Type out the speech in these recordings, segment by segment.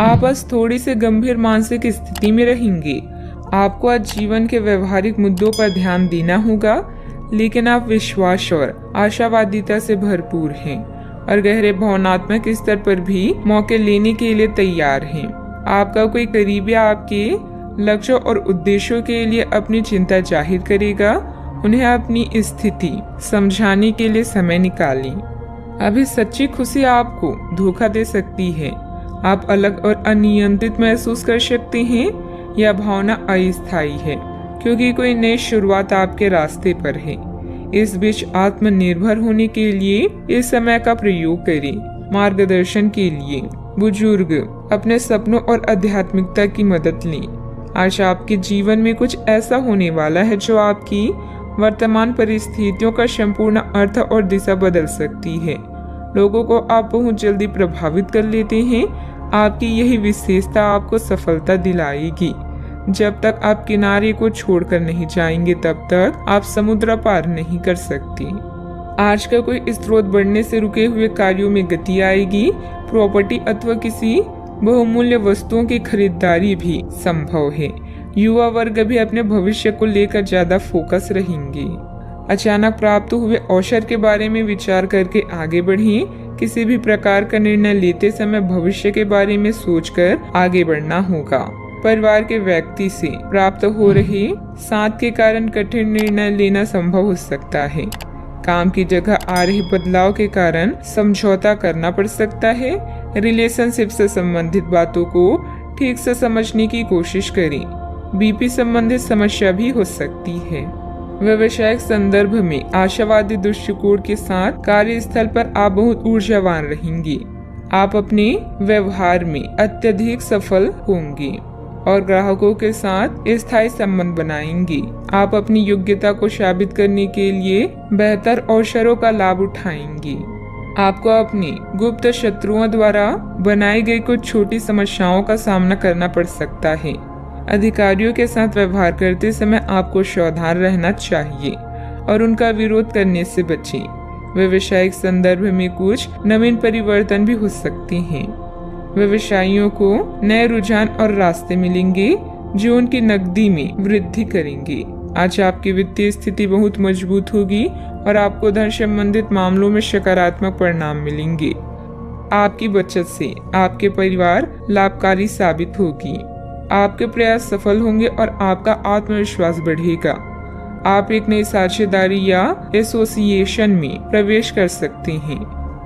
आप आज थोड़ी सी गंभीर मानसिक स्थिति में रहेंगे। आपको आज जीवन के व्यवहारिक मुद्दों पर ध्यान देना होगा, लेकिन आप विश्वास और आशावादिता से भरपूर हैं और गहरे भावनात्मक स्तर पर भी मौके लेने के लिए तैयार हैं। आपका कोई करीबी आपके लक्ष्यों और उद्देश्यों के लिए अपनी चिंता जाहिर करेगा। उन्हें अपनी स्थिति समझाने के लिए समय निकालें। अभी सच्ची खुशी आपको धोखा दे सकती है। आप अलग और अनियंत्रित महसूस कर सकते हैं। यह भावना अस्थायी है क्योंकि कोई नई शुरुआत आपके रास्ते पर है। इस बीच आत्मनिर्भर होने के लिए इस समय का प्रयोग करें। मार्गदर्शन के लिए बुजुर्ग अपने सपनों और आध्यात्मिकता की मदद लें। आज आपके जीवन में कुछ ऐसा होने वाला है जो आपकी वर्तमान परिस्थितियों का संपूर्ण अर्थ और दिशा बदल सकती है। लोगों को आप बहुत जल्दी प्रभावित कर लेते हैं। आपकी यही विशेषता आपको सफलता दिलाएगी। जब तक आप किनारे को छोड़कर नहीं जाएंगे तब तक आप समुद्र पार नहीं कर सकते। आज का कोई स्रोत बढ़ने से रुके हुए कार्यों में गति आएगी। प्रॉपर्टी अथवा किसी बहुमूल्य वस्तुओं की खरीदारी भी संभव है। युवा वर्ग भी अपने भविष्य को लेकर ज्यादा फोकस रहेंगे। अचानक प्राप्त हुए अवसर के बारे में विचार करके आगे बढ़ें। किसी भी प्रकार का निर्णय लेते समय भविष्य के बारे में सोचकर आगे बढ़ना होगा। परिवार के व्यक्ति से प्राप्त हो रहे साथ के कारण कठिन निर्णय लेना संभव हो सकता है। काम की जगह आ रहे बदलाव के कारण समझौता करना पड़ सकता है। रिलेशनशिप से संबंधित बातों को ठीक से समझने की कोशिश करें। बीपी संबंधित समस्या भी हो सकती है। व्यवसायिक संदर्भ में आशावादी दृष्टिकोण के साथ कार्यस्थल पर आप बहुत ऊर्जावान रहेंगे। आप अपने व्यवहार में अत्यधिक सफल होंगे और ग्राहकों के साथ स्थायी संबंध बनाएंगे। आप अपनी योग्यता को साबित करने के लिए बेहतर अवसरों का लाभ उठाएंगे। आपको अपने गुप्त शत्रुओं द्वारा बनाई गई कुछ छोटी समस्याओं का सामना करना पड़ सकता है। अधिकारियों के साथ व्यवहार करते समय आपको सावधान रहना चाहिए और उनका विरोध करने से बचें। व्यवसायिक संदर्भ में कुछ नवीन परिवर्तन भी हो सकते हैं। व्यवसायियों को नए रुझान और रास्ते मिलेंगे जो उनकी नकदी में वृद्धि करेंगे। आज आपकी वित्तीय स्थिति बहुत मजबूत होगी और आपको धन संबंधित मामलों में सकारात्मक परिणाम मिलेंगे। आपकी बचत से आपके परिवार लाभकारी साबित होगी। आपके प्रयास सफल होंगे और आपका आत्मविश्वास बढ़ेगा। आप एक नई साझेदारी या एसोसिएशन में प्रवेश कर सकते हैं।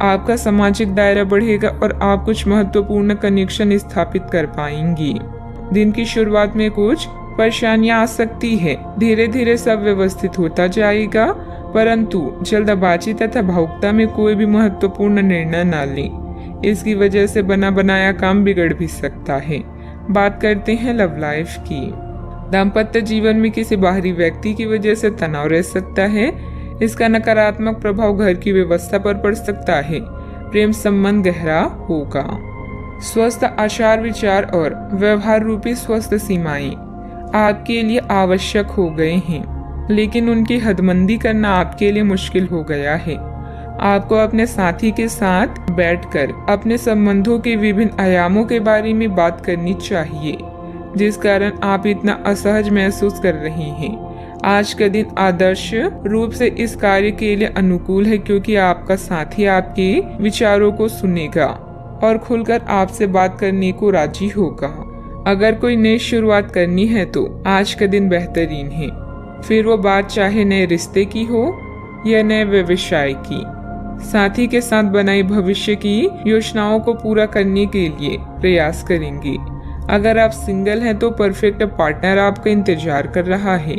आपका सामाजिक दायरा बढ़ेगा और आप कुछ महत्वपूर्ण कनेक्शन स्थापित कर पाएंगे। दिन की शुरुआत में कुछ परेशानियां आ सकती है। धीरे धीरे सब व्यवस्थित होता जाएगा, परंतु जल्दबाजी तथा भावुकता में कोई भी महत्वपूर्ण निर्णय न लें। इसकी वजह से बना बनाया काम बिगड़ भी सकता है। बात करते हैं लव लाइफ की। दाम्पत्य जीवन में किसी बाहरी व्यक्ति की वजह से तनाव रह सकता है। इसका नकारात्मक प्रभाव घर की व्यवस्था पर पड़ सकता है। प्रेम संबंध गहरा होगा। स्वस्थ आचार विचार और व्यवहार रूपी स्वस्थ सीमाएं आपके लिए आवश्यक हो गए हैं, लेकिन उनकी हदबंदी करना आपके लिए मुश्किल हो गया है। आपको अपने साथी के साथ बैठकर अपने संबंधों के विभिन्न आयामों के बारे में बात करनी चाहिए, जिस कारण आप इतना असहज महसूस कर रहे हैं। आज का दिन आदर्श रूप से इस कार्य के लिए अनुकूल है क्योंकि आपका साथी आपके विचारों को सुनेगा और खुलकर आपसे बात करने को राजी होगा। अगर कोई नई शुरुआत करनी है तो आज का दिन बेहतरीन है। फिर वो बात चाहे नए रिश्ते की हो या नए व्यवसाय की। साथी के साथ बनाई भविष्य की योजनाओं को पूरा करने के लिए प्रयास करेंगे। अगर आप सिंगल हैं तो परफेक्ट पार्टनर आपका इंतजार कर रहा है।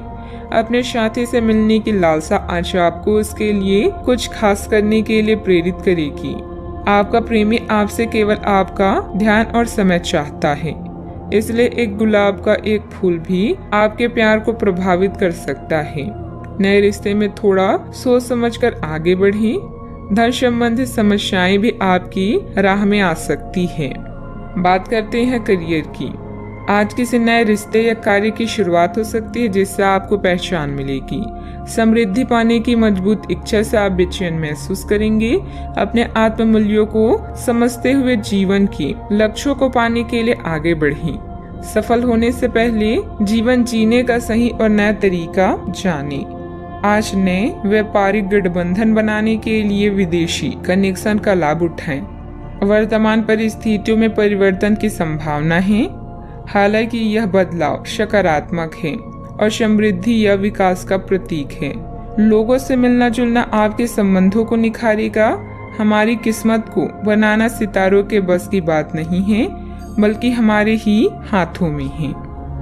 अपने साथी से मिलने की लालसा आज आपको उसके लिए कुछ खास करने के लिए प्रेरित करेगी। आपका प्रेमी आपसे केवल आपका ध्यान और समय चाहता है, इसलिए एक गुलाब का एक फूल भी आपके प्यार को प्रभावित कर सकता है। नए रिश्ते में थोड़ा सोच समझकर आगे बढ़ें। धन संबंधित समस्याएं भी आपकी राह में आ सकती हैं। बात करते हैं करियर की। आज किसी नए रिश्ते या कार्य की शुरुआत हो सकती है जिससे आपको पहचान मिलेगी। समृद्धि पाने की मजबूत इच्छा से आप बेचैन महसूस करेंगे। अपने आत्म मूल्यों को समझते हुए जीवन के लक्ष्यों को पाने के लिए आगे बढ़ें। सफल होने से पहले जीवन जीने का सही और नया तरीका जानें। आज नए व्यापारिक गठबंधन बनाने के लिए विदेशी कनेक्शन का लाभ उठाएं। वर्तमान परिस्थितियों में परिवर्तन की संभावना है, हालांकि यह बदलाव सकारात्मक है और समृद्धि या विकास का प्रतीक है। लोगों से मिलना जुलना आपके संबंधों को निखारेगा। हमारी किस्मत को बनाना सितारों के बस की बात नहीं है, बल्कि हमारे ही हाथों में है।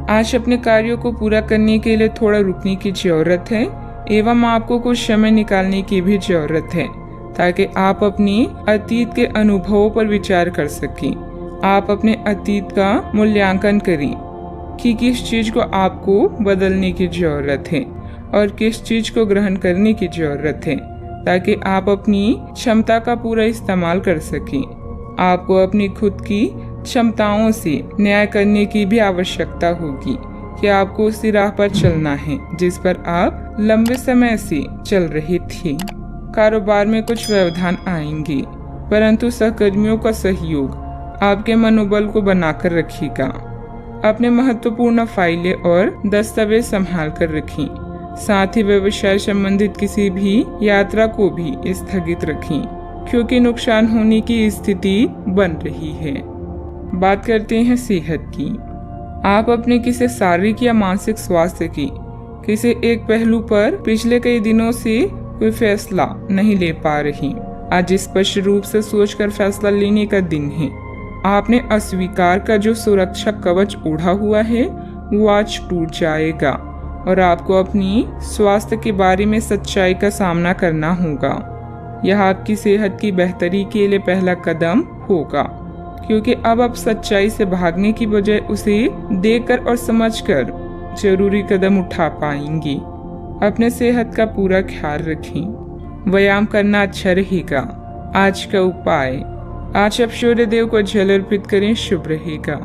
आज अपने कार्यों को पूरा करने के लिए थोड़ा रुकने की जरूरत है एवं आपको कुछ समय निकालने की भी जरूरत है, ताकि आप अपने अतीत के अनुभवों पर विचार कर सकें। आप अपने अतीत का मूल्यांकन करें कि किस चीज को आपको बदलने की जरूरत है और किस चीज को ग्रहण करने की जरूरत है, ताकि आप अपनी क्षमता का पूरा इस्तेमाल कर सकें। आपको अपनी खुद की क्षमताओं से न्याय करने की भी आवश्यकता होगी कि आपको उसी राह पर चलना है जिस पर आप लंबे समय से चल रहे थे। कारोबार में कुछ व्यवधान आएंगे, परंतु सहकर्मियों का सहयोग आपके मनोबल को बनाकर रखेगा। अपने महत्वपूर्ण फाइलें और दस्तावेज संभाल कर रखें। साथ ही व्यवसाय संबंधित किसी भी यात्रा को भी स्थगित रखें, क्योंकि नुकसान होने की स्थिति बन रही है। बात करते हैं सेहत की। आप अपने किसी शारीरिक या मानसिक स्वास्थ्य की किसी एक पहलू पर पिछले कई दिनों से कोई फैसला नहीं ले पा रही। आज स्पष्ट रूप से सोचकर फैसला लेने का दिन है। आपने अस्वीकार का जो सुरक्षा कवच ओढ़ा हुआ है वो आज टूट जाएगा और आपको अपनी स्वास्थ्य के बारे में सच्चाई का सामना करना होगा। यह आपकी सेहत की बेहतरी के लिए पहला कदम होगा, क्योंकि अब आप सच्चाई से भागने की बजाय उसे देखकर और समझकर जरूरी कदम उठा पाएंगे। अपने सेहत का पूरा ख्याल रखें। व्यायाम करना अच्छा रहेगा। आज का उपाय, आज आप सूर्य देव को जल अर्पित करें, शुभ रहेगा।